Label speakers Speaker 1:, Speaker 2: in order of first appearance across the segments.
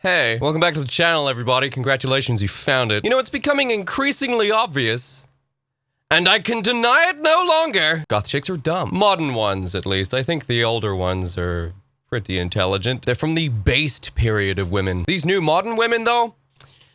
Speaker 1: Hey, welcome back to the channel, everybody. Congratulations, you found it. You know, it's becoming increasingly obvious, and I can deny it no longer. Goth chicks are dumb. Modern ones, at least. I think the older ones are pretty intelligent. They're from the based period of women. These new modern women, though,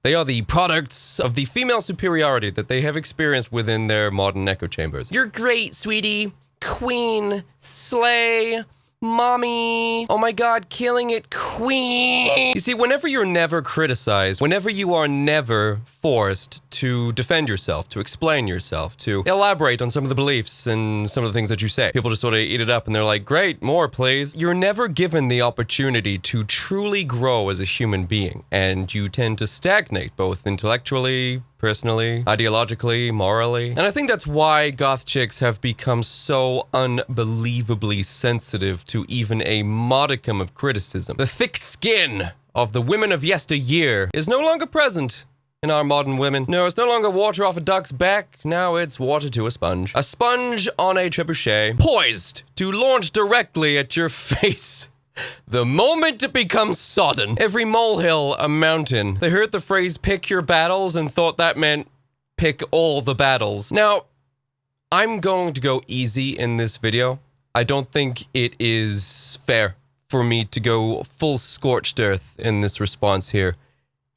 Speaker 1: they are the products of the female superiority that they have experienced within their modern echo chambers. You're great, sweetie. Queen. Slay. Mommy. Oh my god, killing it, queen. You see, whenever you're never criticized, whenever you are never forced to defend yourself, to explain yourself, to elaborate on some of the beliefs and some of the things that you say, people just sort of eat it up and they're like, great, more please. You're never given the opportunity to truly grow as a human being, and you tend to stagnate both intellectually, personally, ideologically, morally. And I think that's why goth chicks have become so unbelievably sensitive to even a modicum of criticism. The thick skin of the women of yesteryear is no longer present in our modern women. No, it's no longer water off a duck's back. Now it's water to a sponge. A sponge on a trebuchet, poised to launch directly at your face. The moment it becomes sodden, every molehill a mountain. They heard the phrase pick your battles and thought that meant pick all the battles. Now, I'm going to go easy in this video. I don't think it is fair for me to go full scorched earth in this response here.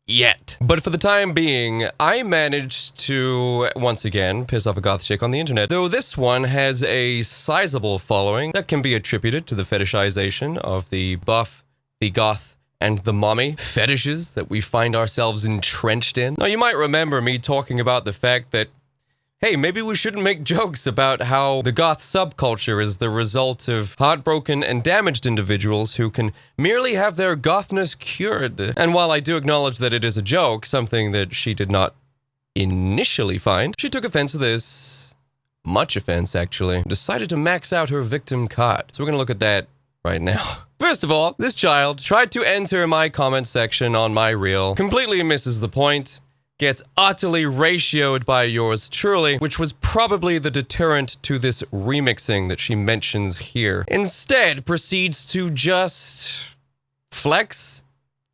Speaker 1: Yet. But for the time being, I managed to, once again, piss off a goth chick on the internet. Though this one has a sizable following that can be attributed to the fetishization of the buff, the goth, and the mommy fetishes that we find ourselves entrenched in. Now, you might remember me talking about the fact that, hey, maybe we shouldn't make jokes about how the goth subculture is the result of heartbroken and damaged individuals who can merely have their gothness cured. And while I do acknowledge that it is a joke, something that she did not initially find, she took offense to this. Much offense, actually. Decided to max out her victim card. So we're gonna look at that right now. First of all, this child tried to enter my comment section on my reel, completely misses the point, gets utterly ratioed by yours truly, which was probably the deterrent to this remixing that she mentions here. Instead, proceeds to just flex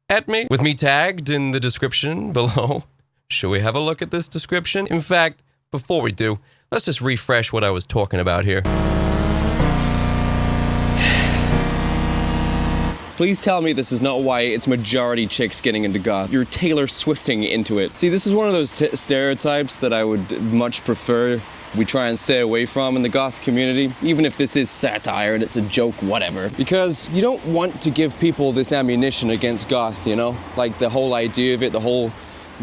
Speaker 1: at me, with me tagged in the description below. Should we have a look at this description? In fact, before we do, let's just refresh what I was talking about here. Please tell me this is not why it's majority chicks getting into goth. You're Taylor Swifting into it. See, this is one of those stereotypes that I would much prefer we try and stay away from in the goth community, even if this is satire and it's a joke, whatever. Because you don't want to give people this ammunition against goth, you know? Like, the whole idea of it, the whole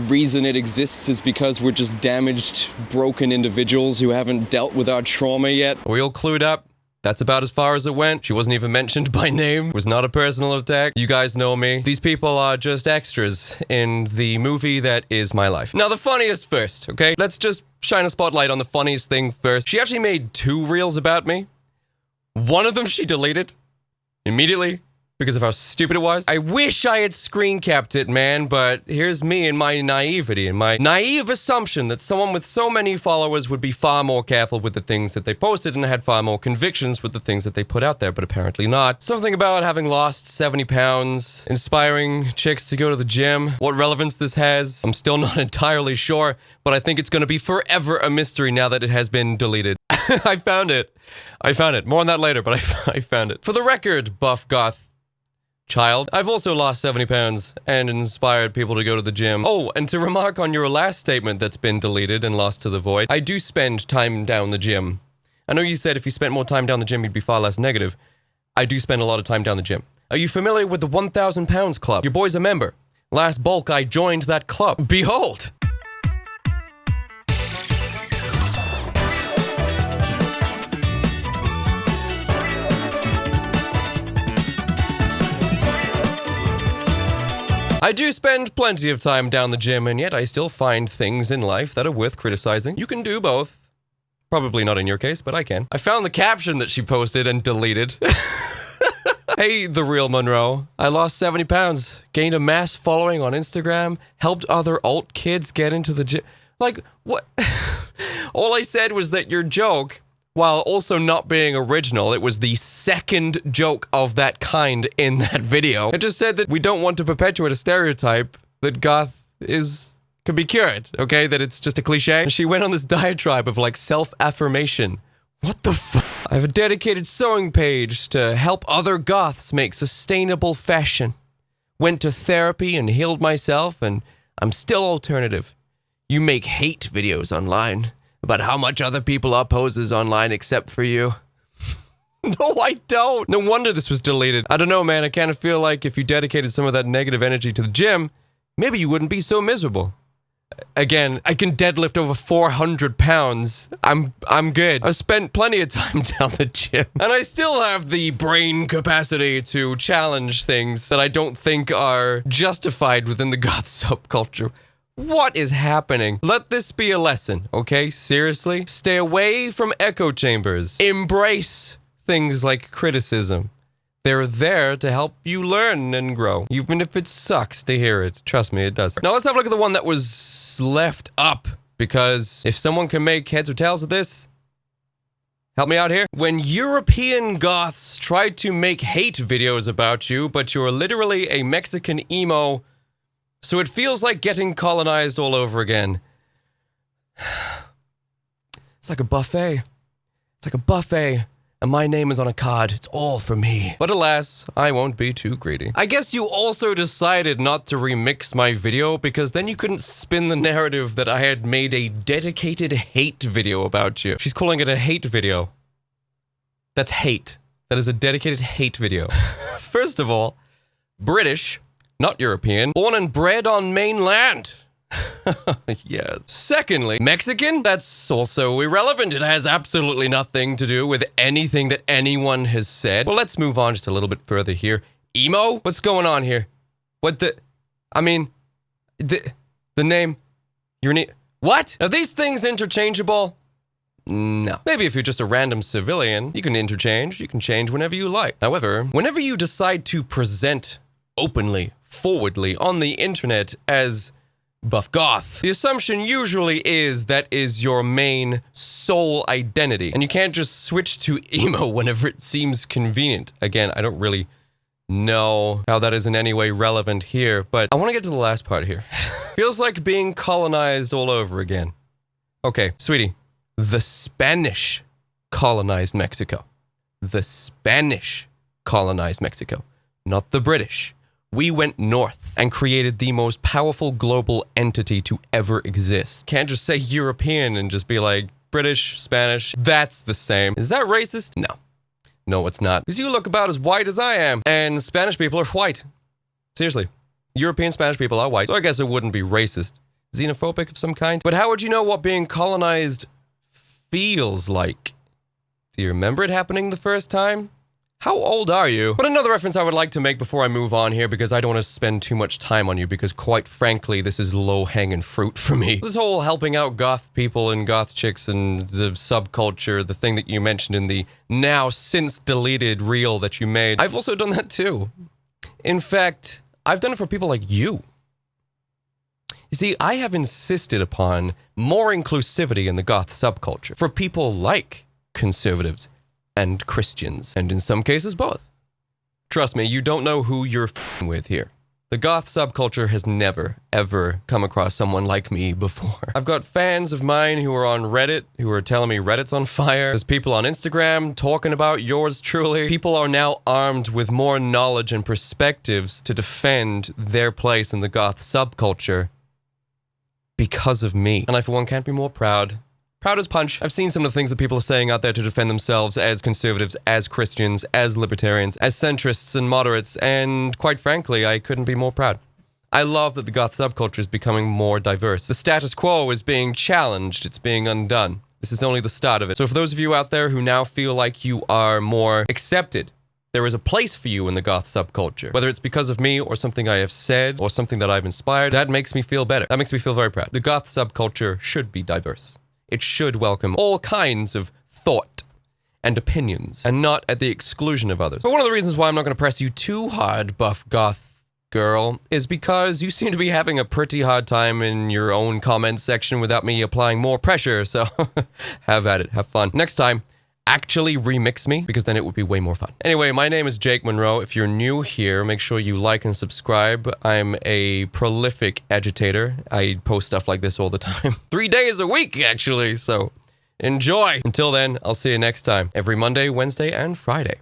Speaker 1: reason it exists is because we're just damaged, broken individuals who haven't dealt with our trauma yet. Are we all clued up? That's about as far as it went. She wasn't even mentioned by name. It was not a personal attack. You guys know me. These people are just extras in the movie that is my life. Now, the funniest first, okay? Let's just shine a spotlight on the funniest thing first. She actually made 2 reels about me. One of them she deleted immediately because of how stupid it was. I wish I had screen capped it, man, but here's me and my naivety and my naive assumption that someone with so many followers would be far more careful with the things that they posted and had far more convictions with the things that they put out there, but apparently not. Something about having lost 70 pounds, inspiring chicks to go to the gym. What relevance this has, I'm still not entirely sure, but I think it's gonna be forever a mystery now that it has been deleted. I found it. More on that later, but I found it. For the record, buff goth child, I've also lost 70 pounds and inspired people to go to the gym. Oh, and to remark on your last statement that's been deleted and lost to the void, I do spend time down the gym. I know you said if you spent more time down the gym, you'd be far less negative. I do spend a lot of time down the gym. Are you familiar with the 1,000 pounds club? Your boy's a member. Last bulk, I joined that club. Behold! I do spend plenty of time down the gym, and yet I still find things in life that are worth criticizing. You can do both. Probably not in your case, but I can. I found the caption that she posted and deleted. Hey, The Real Monroe. I lost 70 pounds, gained a mass following on Instagram, helped other alt kids get into the gym. Like, what? All I said was that your joke while also not being original. It was the second joke of that kind in that video. It just said that we don't want to perpetuate a stereotype that goth could be cured, okay? That it's just a cliche. And she went on this diatribe of like self-affirmation. What the fuck? I have a dedicated sewing page to help other goths make sustainable fashion. Went to therapy and healed myself, and I'm still alternative. You make hate videos online about how much other people are poses online except for you. No, I don't. No wonder this was deleted. I don't know, man. I kind of feel like if you dedicated some of that negative energy to the gym, maybe you wouldn't be so miserable. Again, I can deadlift over 400 pounds. I'm good. I've spent plenty of time down the gym. And I still have the brain capacity to challenge things that I don't think are justified within the goth subculture. What is happening? Let this be a lesson, okay? Seriously? Stay away from echo chambers. Embrace things like criticism. They're there to help you learn and grow, even if it sucks to hear it. Trust me, it does. Now let's have a look at the one that was left up, because if someone can make heads or tails of this, help me out here. When European goths try to make hate videos about you, but you're literally a Mexican emo, so it feels like getting colonized all over again. It's like a buffet. It's like a buffet. And my name is on a card. It's all for me. But alas, I won't be too greedy. I guess you also decided not to remix my video because then you couldn't spin the narrative that I had made a dedicated hate video about you. She's calling it a hate video. That's hate. That is a dedicated hate video. First of all, British, not European, born and bred on mainland. Yes. Secondly, Mexican? That's also irrelevant. It has absolutely nothing to do with anything that anyone has said. Well, let's move on just a little bit further here. Emo? What's going on here? The name, your name, what? Are these things interchangeable? No. Maybe if you're just a random civilian, you can interchange, you can change whenever you like. However, whenever you decide to present openly, forwardly on the internet as buff goth, the assumption usually is that is your main sole identity, and you can't just switch to emo whenever it seems convenient. Again, I don't really know how that is in any way relevant here, but I want to get to the last part here. Feels like being colonized all over again. Okay, sweetie, the Spanish colonized Mexico. The Spanish colonized Mexico, not the British. We went north and created the most powerful global entity to ever exist. Can't just say European and just be like British, Spanish. That's the same. Is that racist? No. No, it's not. Because you look about as white as I am, and Spanish people are white. Seriously. European Spanish people are white. So I guess it wouldn't be racist. Xenophobic of some kind. But how would you know what being colonized feels like? Do you remember it happening the first time? How old are you? But another reference I would like to make before I move on here, because I don't want to spend too much time on you, because quite frankly, this is low-hanging fruit for me. This whole helping out goth people and goth chicks and the subculture, the thing that you mentioned in the now since deleted reel that you made, I've also done that too. In fact, I've done it for people like you. You see, I have insisted upon more inclusivity in the goth subculture for people like conservatives and Christians, and in some cases both. Trust me, you don't know who you're f***ing with here. The goth subculture has never, ever come across someone like me before. I've got fans of mine who are on Reddit, who are telling me Reddit's on fire. There's people on Instagram talking about yours truly. People are now armed with more knowledge and perspectives to defend their place in the goth subculture because of me. And I, for one, can't be more proud. Proud as punch. I've seen some of the things that people are saying out there to defend themselves as conservatives, as Christians, as libertarians, as centrists and moderates, and quite frankly, I couldn't be more proud. I love that the goth subculture is becoming more diverse. The status quo is being challenged, it's being undone. This is only the start of it. So for those of you out there who now feel like you are more accepted, there is a place for you in the goth subculture. Whether it's because of me or something I have said or something that I've inspired, that makes me feel better. That makes me feel very proud. The goth subculture should be diverse. It should welcome all kinds of thought and opinions, and not at the exclusion of others. But one of the reasons why I'm not going to press you too hard, buff goth girl, is because you seem to be having a pretty hard time in your own comment section without me applying more pressure, so have at it, have fun. Next time, actually remix me, because then it would be way more fun. Anyway, my name is Jake Monroe. If you're new here, make sure you like and subscribe. I'm a prolific agitator. I post stuff like this all the time. 3 days a week, actually, so enjoy. Until then, I'll see you next time, every Monday, Wednesday, and Friday.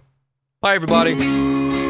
Speaker 1: Bye, everybody.